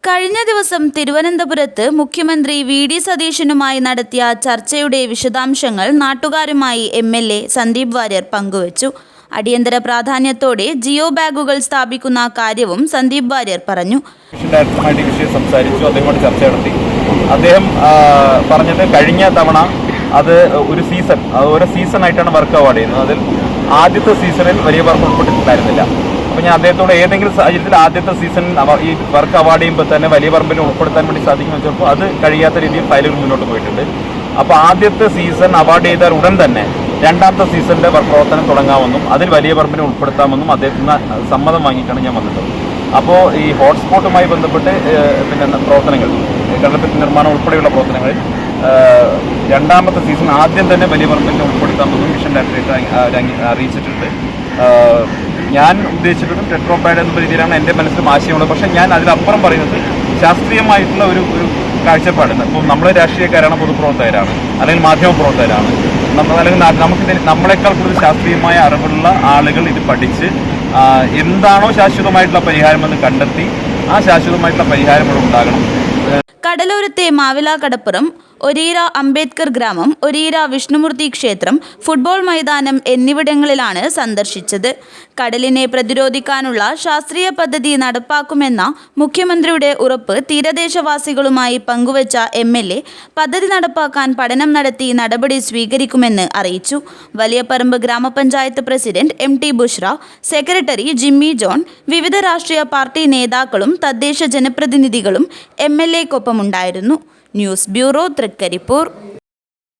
കഴിഞ്ഞ ദിവസം തിരുവനന്തപുരത്ത് മുഖ്യമന്ത്രി വി.ഡി. സതീശനുമായി നടത്തിയ ചർച്ചയുടെ വിശദാംശങ്ങൾ നാട്ടുകാരുമായി എം.എൽ.എ. സന്ദീപ് വാര്യർ പങ്കുവച്ചു. അടിയന്തര പ്രാധാന്യത്തോടെ ജിയോ ബാഗുകൾ സ്ഥാപിക്കുന്ന കാര്യവും സന്ദീപ് വാര്യർ പറഞ്ഞു. സംസാരിച്ചു, അദ്ദേഹത്തോട് ചർച്ച നടത്തി. അദ്ദേഹം പറഞ്ഞത് കഴിഞ്ഞ തവണ അത് ഒരു സീസണായിട്ടാണ് വർക്ക് അവാർഡ് ചെയ്യുന്നത്. അതിൽ ആദ്യത്തെ സീസണിൽ വലിയ വർക്ക് ഉൾപ്പെട്ടിട്ടുണ്ടായിരുന്നില്ല. അപ്പോൾ ഞാൻ അദ്ദേഹത്തോട് ഏതെങ്കിലും സാഹചര്യത്തിൽ ആദ്യത്തെ സീസണിൽ ഈ വർക്ക് അവാർഡ് ചെയ്യുമ്പോൾ തന്നെ വലിയ പറമ്പിനെ ഉൾപ്പെടുത്താൻ വേണ്ടി സാധിക്കുമെന്ന് വെച്ചപ്പോൾ അത് കഴിയാത്ത രീതിയിൽ ഫയലുകൾ മുന്നോട്ട് പോയിട്ടുണ്ട്. അപ്പോൾ ആദ്യത്തെ സീസൺ അവാർഡ് ചെയ്താൽ ഉടൻ തന്നെ രണ്ടാമത്തെ സീസണിൻ്റെ പ്രവർത്തനം തുടങ്ങാമെന്നും അതിൽ വലിയ പറമ്പിനെ ഉൾപ്പെടുത്താമെന്നും അദ്ദേഹത്തിന് സമ്മതം വാങ്ങിയിട്ടാണ് ഞാൻ വന്നിട്ടുള്ളത്. അപ്പോൾ ഈ ഹോട്ട്സ്പോട്ടുമായി ബന്ധപ്പെട്ട് പ്രവർത്തനങ്ങൾ, കടൽഭിത്തി നിർമ്മാണം ഉൾപ്പെടെയുള്ള പ്രവർത്തനങ്ങളിൽ രണ്ടാമത്തെ സീസൺ ആദ്യം തന്നെ വലിയ പറമ്പിനെ ഉൾപ്പെടുത്താമെന്നും മിഷൻ ഡയറക്ടറേറ്റ് അറിയിച്ചിട്ടുണ്ട്. ഞാൻ ഉദ്ദേശിച്ചിട്ടും ടെട്രോ പാഡ് എന്ന രീതിയിലാണ് എൻ്റെ മനസ്സിലും ആശയമുള്ളത്. പക്ഷേ ഞാൻ അതിലപ്പുറം പറയുന്നത് ശാസ്ത്രീയമായിട്ടുള്ള ഒരു കാഴ്ചപ്പാടുണ്ട്. ഇപ്പോൾ നമ്മൾ രാഷ്ട്രീയക്കാരാണ്, പൊതുപ്രവർത്തകരാണ്, അല്ലെങ്കിൽ മാധ്യമപ്രവർത്തകരാണ്, അല്ലെങ്കിൽ നമ്മളെക്കാൾ കൂടുതൽ ശാസ്ത്രീയമായ അറിവുള്ള ആളുകൾ ഇത് പഠിച്ച് എന്താണോ ശാശ്വതമായിട്ടുള്ള പരിഹാരമെന്ന് കണ്ടെത്തി ആ ശാശ്വതമായിട്ടുള്ള പരിഹാരം ഇവിടെ ഉണ്ടാകണം. കടലോരത്തെ മാവില കടപ്പുറം, ഒരീര അംബേദ്കർ ഗ്രാമം, ഒരീര വിഷ്ണുമൂർത്തി ക്ഷേത്രം, ഫുട്ബോൾ മൈതാനം എന്നിവിടങ്ങളിലാണ് സന്ദർശിച്ചത്. കടലിനെ പ്രതിരോധിക്കാനുള്ള ശാസ്ത്രീയ പദ്ധതി നടപ്പാക്കുമെന്ന മുഖ്യമന്ത്രിയുടെ ഉറപ്പ് തീരദേശവാസികളുമായി പങ്കുവച്ച എം.എൽ.എ. പദ്ധതി നടപ്പാക്കാൻ പഠനം നടത്തി നടപടി സ്വീകരിക്കുമെന്ന് അറിയിച്ചു. Valiyaparamba grama panchayat president M T. Bushra, secretary Jimmy John, വിവിധ രാഷ്ട്രീയ പാർട്ടി നേതാക്കളും തദ്ദേശ ജനപ്രതിനിധികളും എം.എൽ.എക്കൊപ്പമുണ്ടായിരുന്നു. News bureau, Trikaripur.